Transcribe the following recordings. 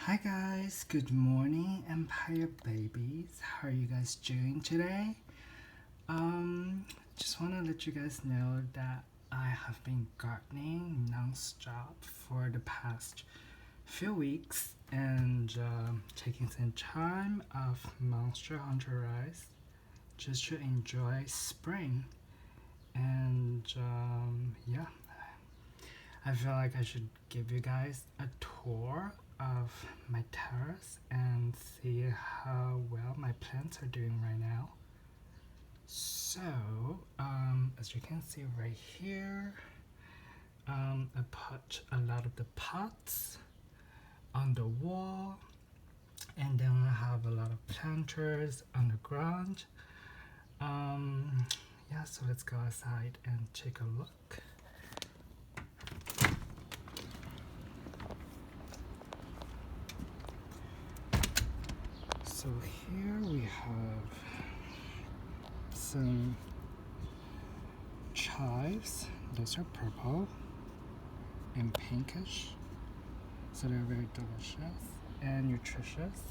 Hi guys, good morning Empire babies. How are you guys doing today? Just want to let you guys know that I have been gardening non-stop for the past few weeks and taking some time off Monster Hunter Rise just to enjoy spring. And yeah, I feel like I should give you guys a tour of my terrace and see how well my plants are doing right now. So, as you can see right here, I put a lot of the pots on the wall, and then I have a lot of planters on the ground. Yeah, so let's go outside and take a look. So here we have some chives. Those are purple and pinkish, so they're very delicious and nutritious.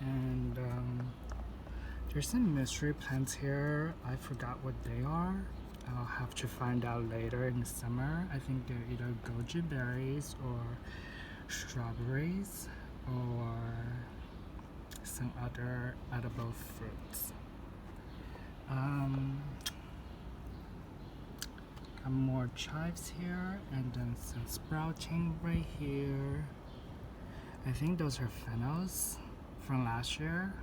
And there's some mystery plants here. I forgot what they are. I'll have to find out later in the summer. I think they're either goji berries or strawberries or some other edible fruits. Got more chives here, and then some sprouting right here. I think those are fennels from last year.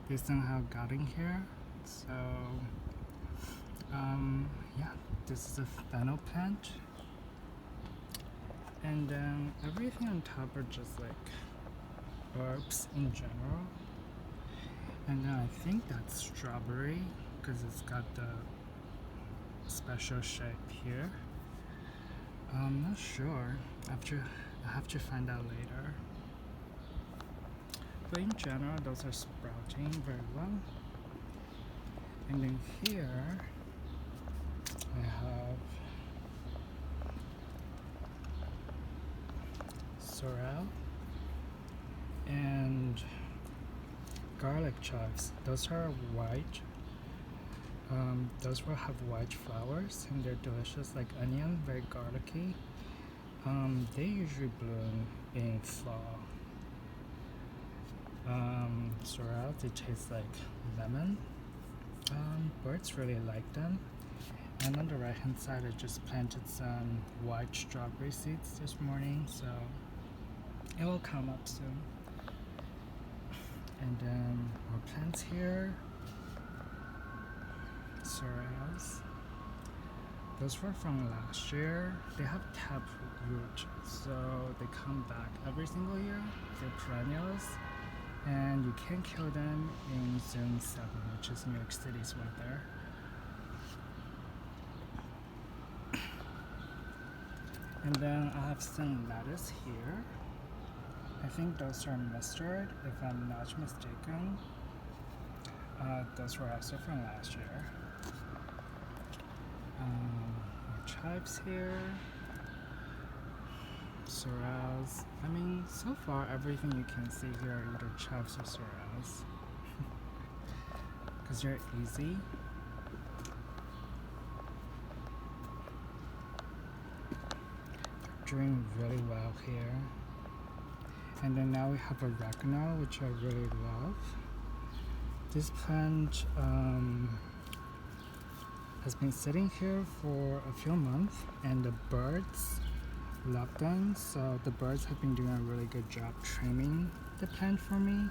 They somehow got in here. So yeah, this is a fennel plant. And then everything on top are just like herbs in general. And then I think that's strawberry because it's got the special shape here. I'm not sure. I have to find out later. But in general, those are sprouting very well. And then here I have sorrel and garlic chives. Those are white. Those will have white flowers and they're delicious like onion, very garlicky. They usually bloom in fall. Sorrel, they taste like lemon. Birds really like them. And on the right hand side, I just planted some white strawberry seeds this morning, so it will come up soon. And then more plants here. Sorrels. Those were from last year. They have taproot, so they come back every single year. They're perennials, and you can't kill them in Zone 7, which is New York City's weather. And then I have some lettuce here. I think those are mustard, if I'm not mistaken. Those were also from last year. More chives here. Sorrels. I mean, so far everything you can see here are either chives or sorrels. Because they're easy. They're doing really well here. And then now we have oregano, which I really love. This plant has been sitting here for a few months, and the birds love them. So the birds have been doing a really good job trimming the plant for me.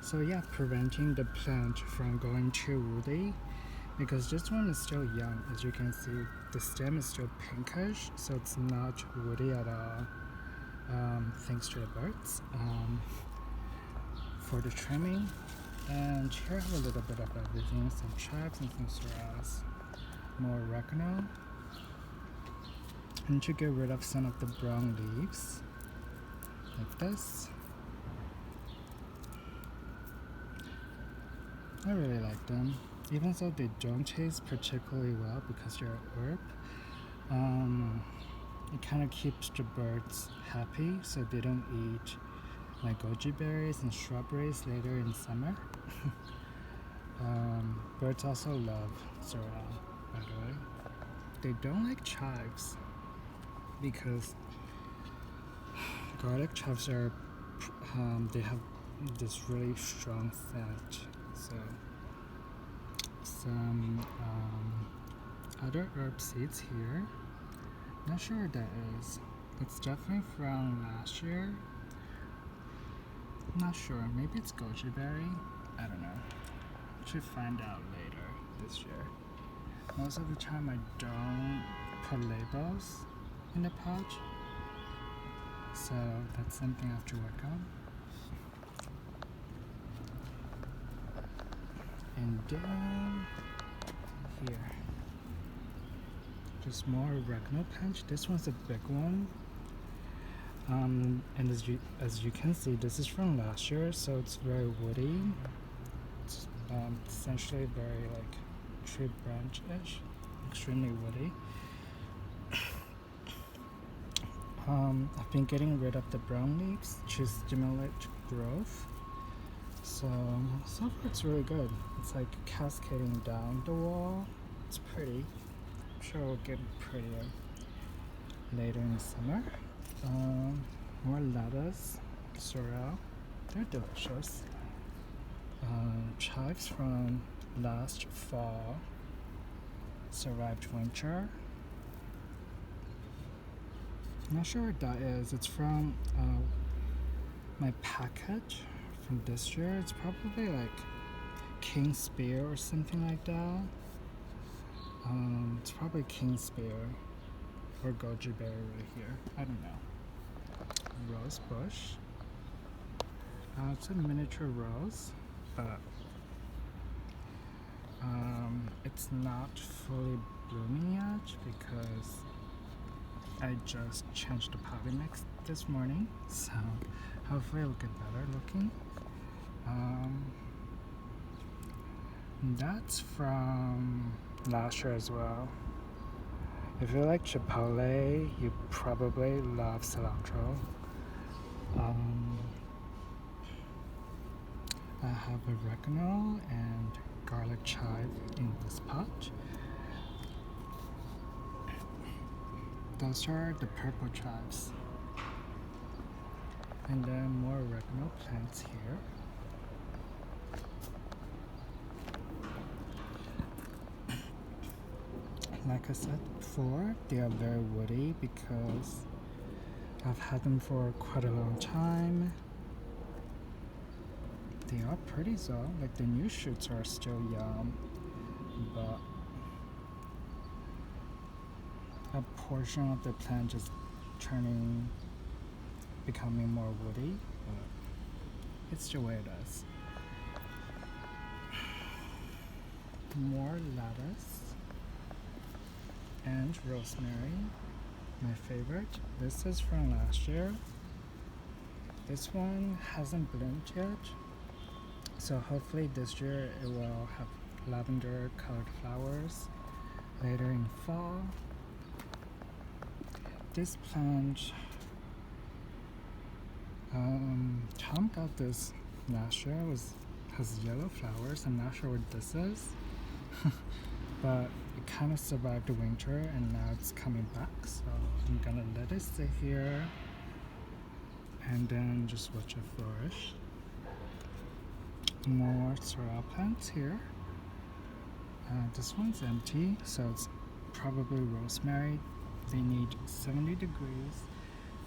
So yeah, preventing the plant from going too woody, because this one is still young. As you can see, the stem is still pinkish, so it's not woody at all, thanks to the birds. For the trimming, and here I have a little bit of everything, some chives and some sorrels, more oregano, and to get rid of some of the brown leaves, like this. I really like them, even though they don't taste particularly well because they're a herb. it kind of keeps the birds happy so they don't eat like goji berries and strawberries later in summer. Birds also love sorrel, by the way. They don't like chives because garlic chives are they have this really strong scent. So some other herb seeds here. Not sure what that is. It's definitely from last year. Not sure. Maybe it's goji berry. I don't know. Should find out later this year. Most of the time I don't put labels in the pouch, so that's something I have to work on. And then here, just more oregano plants. This one's a big one. And as you can see, this is from last year, so it's very woody. It's essentially very like tree branch-ish, extremely woody. I've been getting rid of the brown leaves to stimulate growth. So far it's really good. It's like cascading down the wall. It's pretty. I'm sure it'll get prettier later in the summer. More lettuce, sorrel. They're delicious. Chives from last fall survived winter. I'm not sure what that is. It's from my package from this year. It's probably like King Spear or something like that. It's probably King Spear or goji berry right here. I don't know. Rose bush. It's a miniature rose, but it's not fully blooming yet because I just changed the potting mix this morning, so hopefully it'll get better looking. That's from last year as well. If you like chipotle, you probably love cilantro. I have oregano and garlic chive in this pot. Those are the purple chives. And then more oregano plants here. Like I said before, they are very woody because I've had them for quite a long time. They are pretty though, like the new shoots are still young, but a portion of the plant is becoming more woody, but it's the way it is. More lettuce and rosemary, my favorite. This is from last year. This one hasn't bloomed yet, so hopefully this year it will have lavender colored flowers later in fall. This plant, Tom got this last year. Has yellow flowers. I'm not sure what this is, but it kind of survived the winter and now it's coming back. So I'm gonna let it sit here and then just watch it flourish. More sorrel plants here. This one's empty, so it's probably rosemary. They need 70 degrees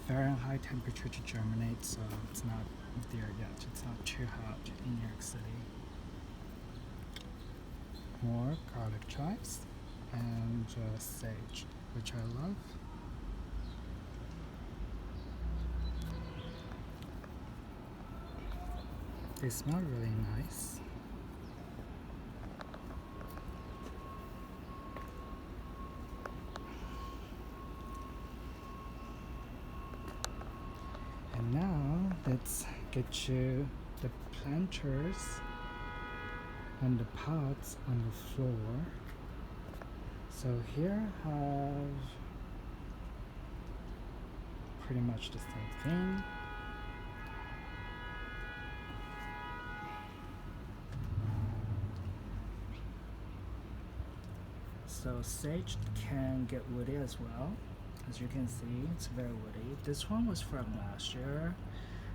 Fahrenheit temperature to germinate, so it's not there yet. It's not too hot in New York City. More garlic chives and sage, which I love. They smell really nice. And now let's get you the planters and the pots on the floor. So here I have pretty much the same thing. So sage can get woody as well. As you can see, it's very woody. This one was from last year.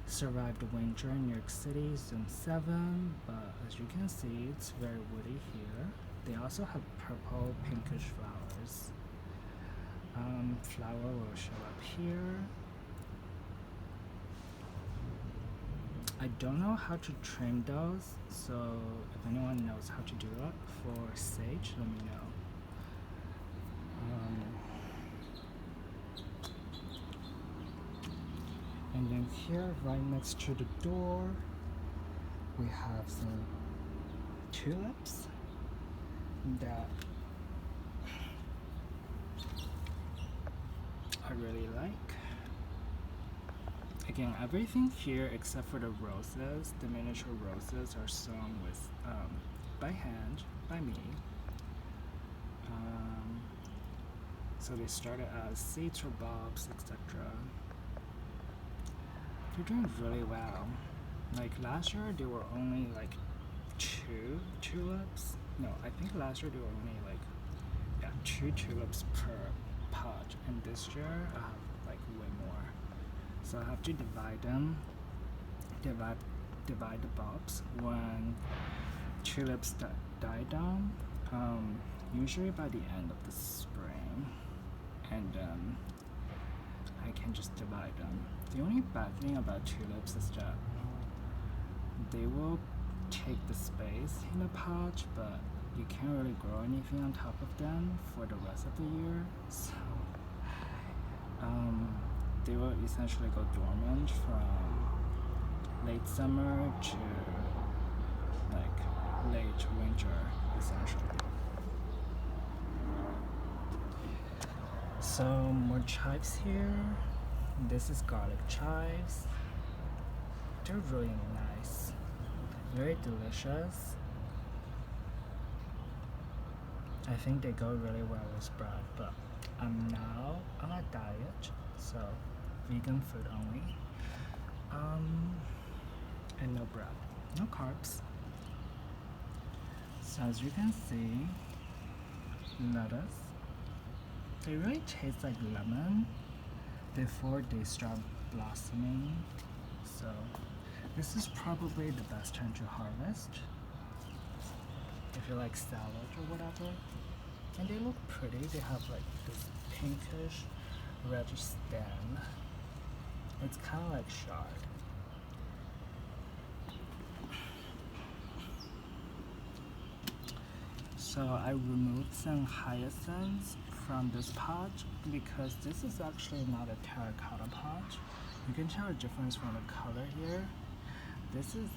Survived the winter in New York City, Zone 7, but as you can see, it's very woody here. They also have purple, pinkish flowers. Flower will show up here. I don't know how to trim those, so if anyone knows how to do it for sage, let me know. And then here, right next to the door, we have some tulips that I really like. Again, everything here except for the roses, the miniature roses, are sewn with by hand, by me. So they started as seeds or bulbs, etc. They're doing really well. Like last year, there were only like 2 tulips. No, I think last year there were only like 2 tulips per pot, and this year I have like way more. So I have to divide them, divide the bulbs when tulips die down. Usually by the end of the spring, and I can just divide them. The only bad thing about tulips is that they will take the space in the pot, but you can't really grow anything on top of them for the rest of the year. So they will essentially go dormant from late summer to like late winter, essentially. So more chives here. This is garlic chives. They're really nice, very delicious. I think they go really well with bread, but I'm now on a diet, so vegan food only. And no bread, no carbs. So as you can see, lettuce. They really taste like lemon before they start blossoming. So this is probably the best time to harvest if you like salad or whatever. And they look pretty. They have like this pinkish reddish stem. It's kind of like chard. So I removed some hyacinths from this pot because this is actually not a terracotta pot. You can tell the difference from the color here. This is,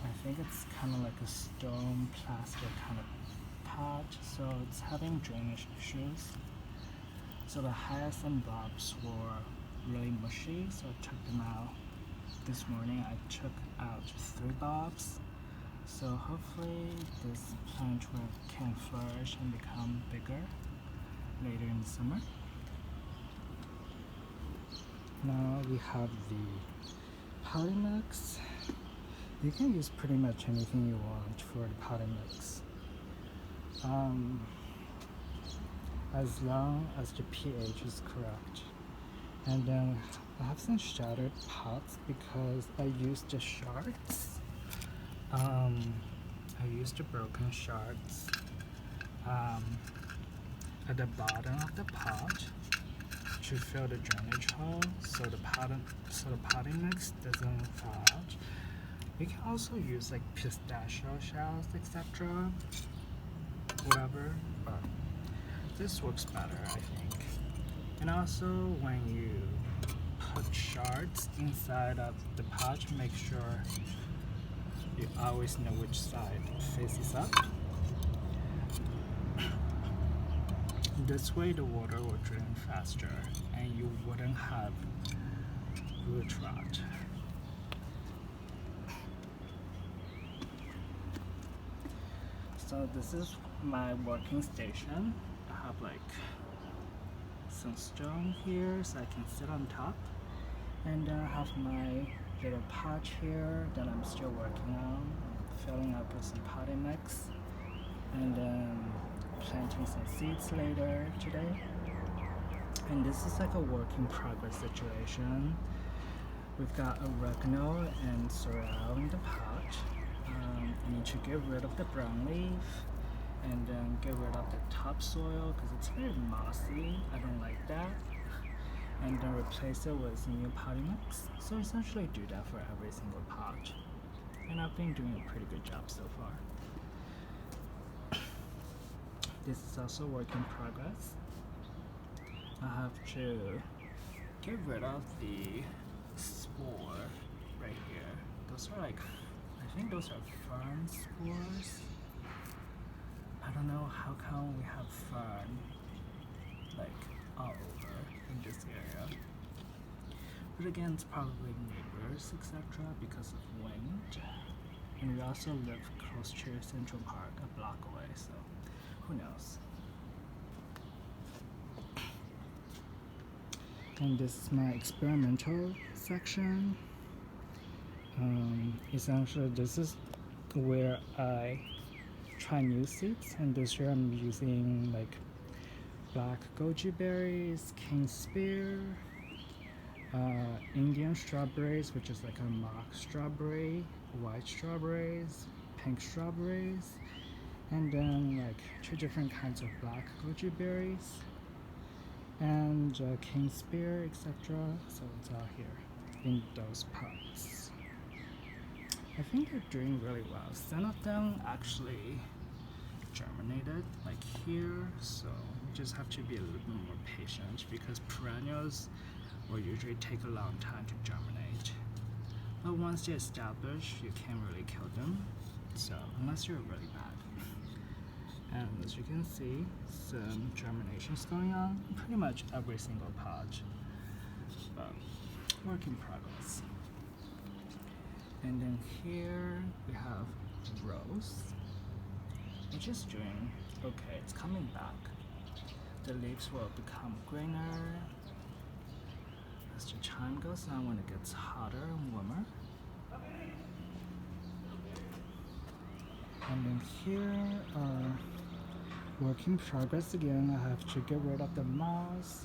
I think it's kind of like a stone plastic kind of pot, so it's having drainage issues. So the hyacinth bulbs were really mushy, so I took them out. This morning I took out 3 bulbs. So hopefully this plant can flourish and become bigger later in the summer. Now we have the potting mix. You can use pretty much anything you want for the potting mix, as long as the pH is correct. And then I have some shattered pots because I used the shards. I used the broken shards at the bottom of the pot to fill the drainage hole, so the potting mix doesn't fall out. You can also use like pistachio shells, etc. Whatever, but this works better, I think. And also, when you put shards inside of the pot, make sure you always know which side faces up. This way the water will drain faster and you wouldn't have root rot. So this is my working station. I have like some stone here so I can sit on top. And then I have my little patch here that I'm still working on, filling up with some potting mix, and then planting some seeds later today. And this is like a work in progress situation. We've got oregano and sorrel in the pot. I need to get rid of the brown leaf and then get rid of the topsoil because it's very mossy. I don't like that. And then replace it with new potting mix. So essentially do that for every single pot. And I've been doing a pretty good job so far. This is also work in progress. I have to get rid of the spore right here. Those are like, I think those are fern spores. I don't know how come we have fern like all over in this area. But again, it's probably neighbors, etc. because of wind. And we also live close to Central Park, a block away, so who knows. And this is my experimental section. Essentially, this is where I try new seeds, and this year I'm using like black goji berries, king spear, Indian strawberries, which is like a mock strawberry, white strawberries, pink strawberries, and then like 2 different kinds of black goji berries, and king spear, etc. So it's all here in those pots. I think they're doing really well. Some of them actually germinated like here, so you just have to be a little bit more patient because perennials will usually take a long time to germinate. But once they establish, you can't really kill them, so unless you're really bad. And as you can see, some germinations going on in pretty much every single pot, but work in progress. And then here we have rose, which is doing okay. It's coming back. The leaves will become greener as the time goes on when it gets hotter and warmer. And then here work in progress again. I have to get rid of the moss,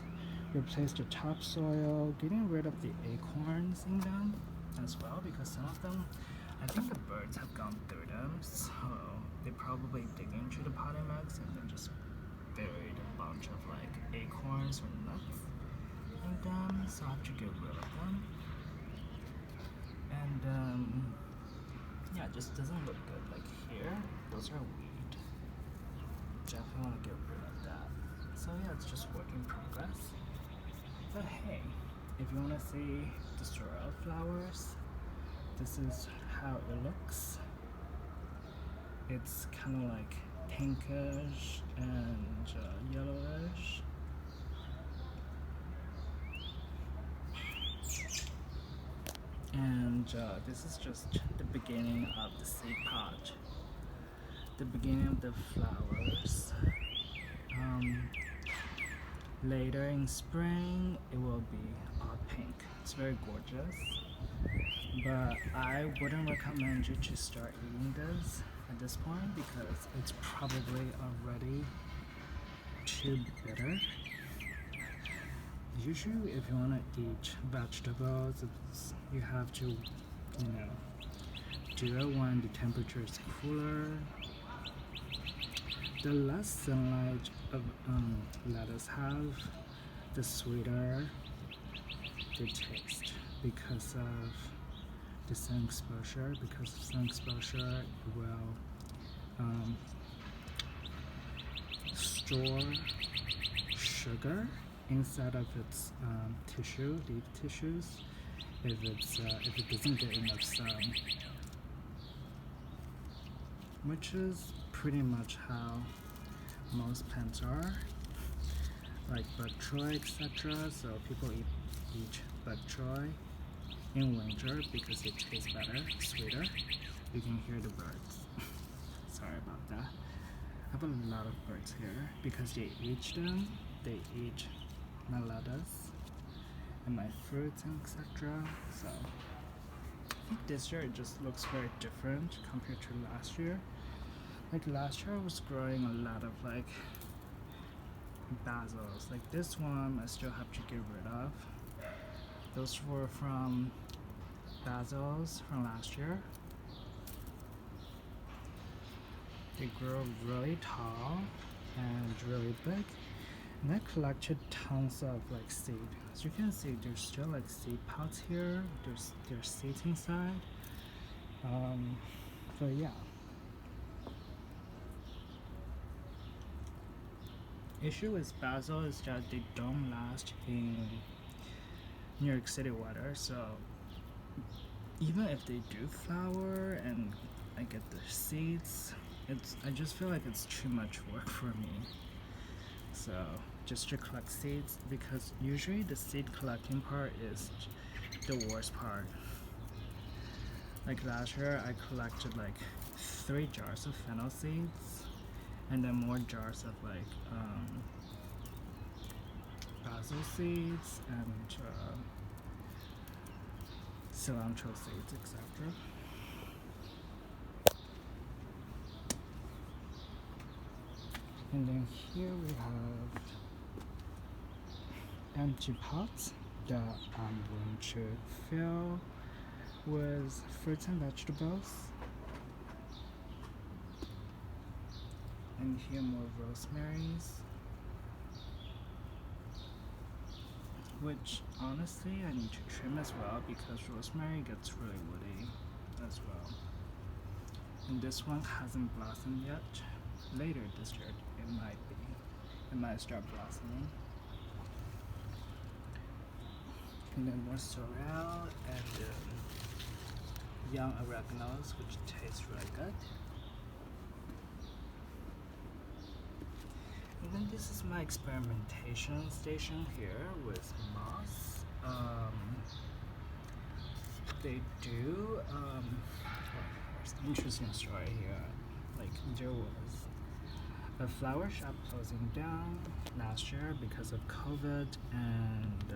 replace the topsoil, getting rid of the acorns in them as well because some of them, I think the birds have gone through them, so they probably dig into the potting mix and then just buried a bunch of like acorns or nuts in them, so I have to get rid of them. And yeah, it just doesn't look good. Like here, those are weed. Definitely want to get rid of that. So yeah, it's just work in progress. But hey, if you want to see the sorrel flowers, this is how it looks. It's kind of like pinkish and yellowish. And this is just the beginning of the seed pod, the beginning of the flowers. Later in spring, it will be all pink. It's very gorgeous, but I wouldn't recommend you to start eating this at this point because it's probably already too bitter. Usually, if you want to eat vegetables, you have to, do it when the temperature is cooler. The less sunlight of lettuce have, the sweeter the taste because of the sun exposure. Because of sun exposure, it will store sugar inside of its leaf tissues if it doesn't get enough sun, which is pretty much how most plants are, like bok choy, etc. So people eat bok choy in winter because it tastes better, sweeter. You can hear the birds. Sorry about that. I have a lot of birds here because they eat my lettuce, and my fruits and etc. So I think this year it just looks very different compared to last year. Like last year I was growing a lot of like basils. Like this one I still have to get rid of. Those were from basils from last year. They grow really tall and really big. And I collected tons of like seed. As you can see, there's still like seed pots here. There's seeds inside. But yeah. Issue with basil is that they don't last in New York City weather. So even if they do flower and I get the seeds, I just feel like it's too much work for me. So just to collect seeds, because usually the seed collecting part is the worst part. Like last year I collected like 3 jars of fennel seeds and then more jars of like basil seeds and cilantro seeds, etc. And then here we have empty pots that I'm going to fill with fruits and vegetables. And here more rosemaries, which honestly I need to trim as well because rosemary gets really woody as well. And this one hasn't blossomed yet. Later this year it might start blossoming. And then more sorrel and young oreganos, which taste really good. And then this is my experimentation station here with moss. They do there's an interesting story here. Like there was a flower shop closing down last year because of COVID, and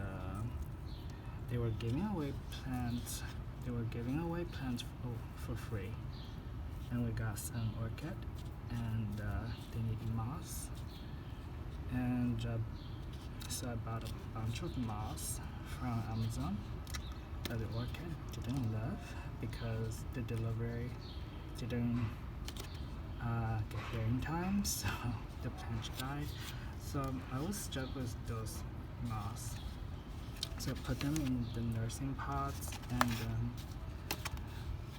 they were giving away plants. They were giving away plants for free, and we got some orchid, and they needed moss, and so I bought a bunch of moss from Amazon that the orchid didn't love because the delivery didn't get here in time, so the plant died. So I was stuck with those moss. So I put them in the nursing pots and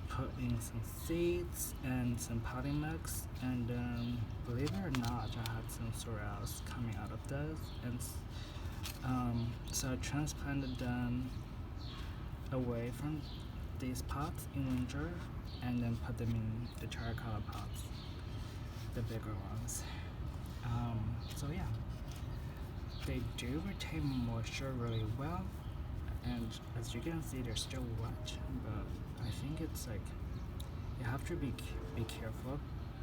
put in some seeds and some potting mix, and believe it or not, I had some sorrels coming out of those, and so I transplanted them away from these pots in winter and then put them in the terracotta pots, the bigger ones. So yeah, they do retain moisture really well, and as you can see they're still wet, but I think it's like you have to be careful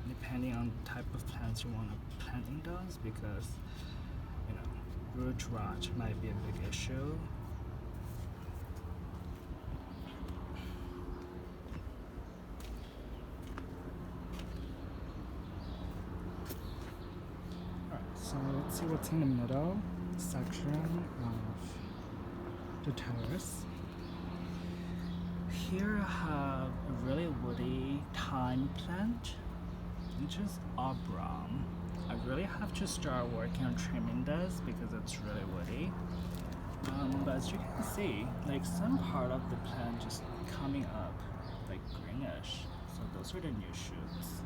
depending on the type of plants you want to plant in those, because you know, root rot might be a big issue. So let's see what's in the middle section of the terrace. Here I have a really woody thyme plant, which is all brown. I really have to start working on trimming this because it's really woody. But as you can see, like some part of the plant just coming up like greenish. So those are the new shoots.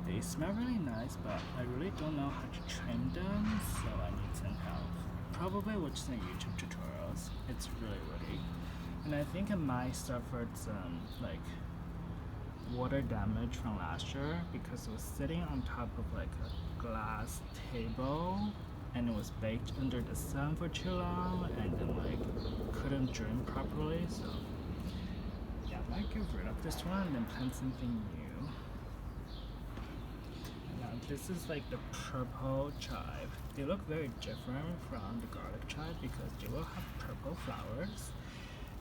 They smell really nice, but I really don't know how to trim them, so I need some help. Probably watch some YouTube tutorials. It's really woody. And I think it might suffered some like water damage from last year because it was sitting on top of like a glass table and it was baked under the sun for too long and then like couldn't drain properly, so yeah, I might get rid of this one and then plant something new. this is like the purple chive. They look very different from the garlic chive because they will have purple flowers,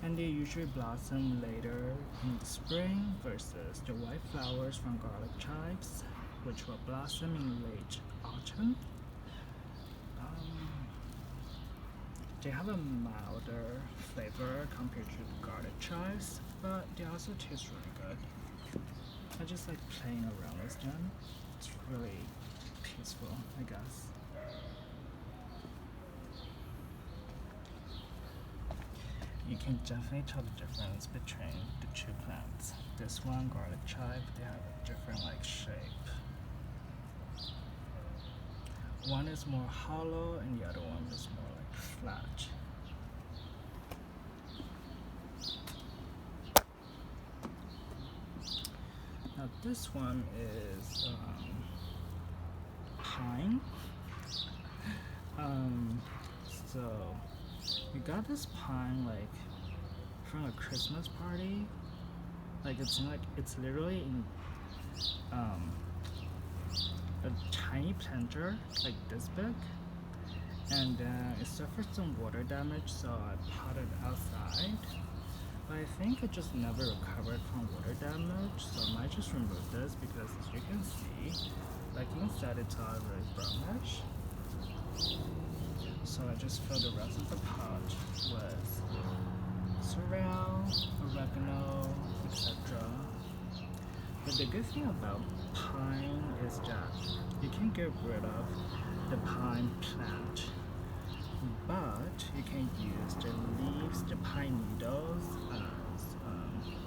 and they usually blossom later in the spring versus the white flowers from garlic chives, which will blossom in late autumn. They have a milder flavor compared to the garlic chives, but they also taste really good. I just like playing around with them. It's really peaceful, I guess. You can definitely tell the difference between the two plants. This one, garlic chive, they have a different like shape. One is more hollow and the other one is more like flat. Now this one is pine. So we got this pine like from a Christmas party. Like it's literally in a tiny planter like this big, and it suffered some water damage, so I potted outside. But I think it just never recovered from water damage, so I might just remove this because as you can see, like inside it's all really brownish. So I just fill the rest of the pot with sorrel, oregano, etc. But the good thing about pine is that you can get rid of the pine plant, but you can use the leaves, the pine needles, as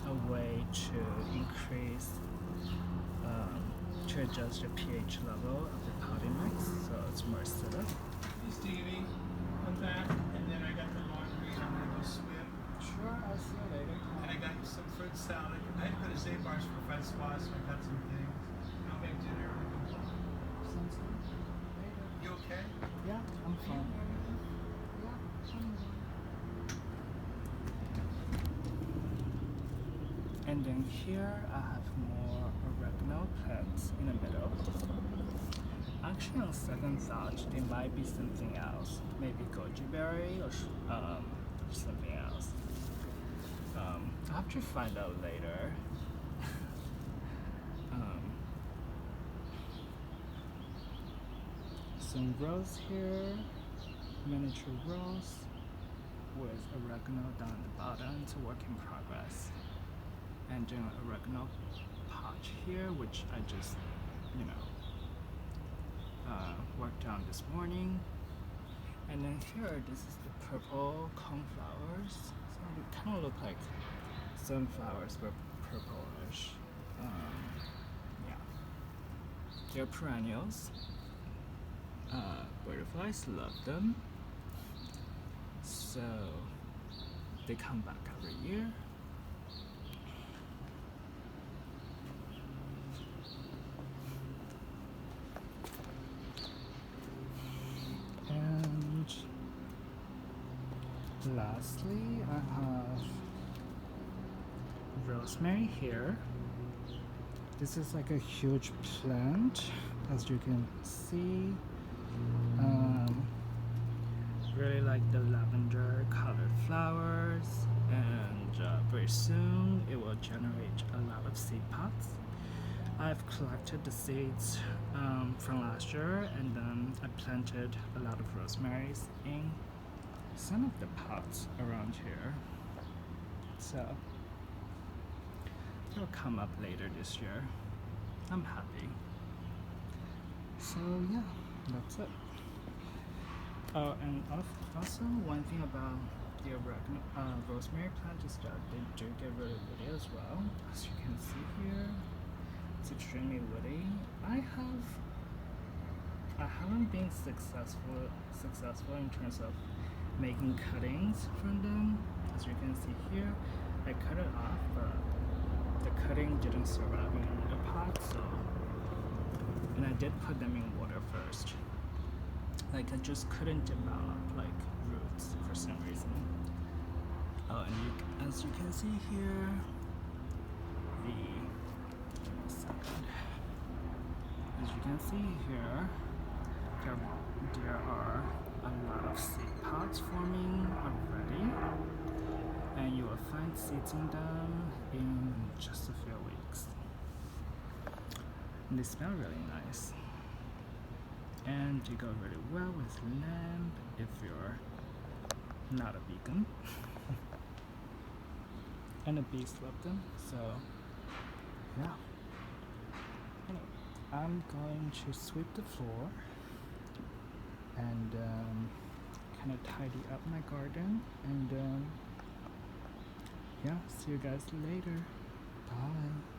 a way to increase, to adjust the pH level of the potting mix, so it's more acidic. Hey Stevie, I'm back, and then I got the laundry, I'm gonna go swim. Sure, I'll see you later. And I got some fruit salad. I had to go to St. Bart's for Francois, so I got some things. And I'll make dinner. Sounds good. Later. You okay? Yeah, I'm fine. And then here I have more oregano plants in the middle. Actually, on second thought, there might be something else. Maybe goji berry or something else. I'll have to find out later. Some rose here, miniature rose with oregano down at the bottom. It's a work in progress. And then an oregano pot here, which I just, worked on this morning. And then here, this is the purple coneflowers. So they kind of look like sunflowers, but purplish. Yeah. They're perennials. Butterflies love them. So they come back every year. And lastly, I have rosemary here. This is like a huge plant, as you can see. Really like the lavender colored flowers, and very soon it will generate a lot of seed pods. I've collected the seeds from last year, and then I planted a lot of rosemaries in some of the pots around here. So it'll come up later this year. I'm happy. So yeah, that's it. Oh, and also one thing about the rosemary plant is that they do get really woody as well. As you can see here, it's extremely woody. I haven't been successful in terms of making cuttings from them. As you can see here, I cut it off, but the cutting didn't survive in the pot, so, and I did put them in water first. Like I just couldn't develop like roots for some reason. Oh, and as you can see here, give me a second. As you can see here, there are a lot of seed pods forming already, and you will find seeds in them in just a few weeks. And they smell really nice, and they go really well with lamb if you're not a vegan. And the bees love them, so yeah. Anyway, I'm going to sweep the floor and kind of tidy up my garden, and yeah, see you guys later. Bye.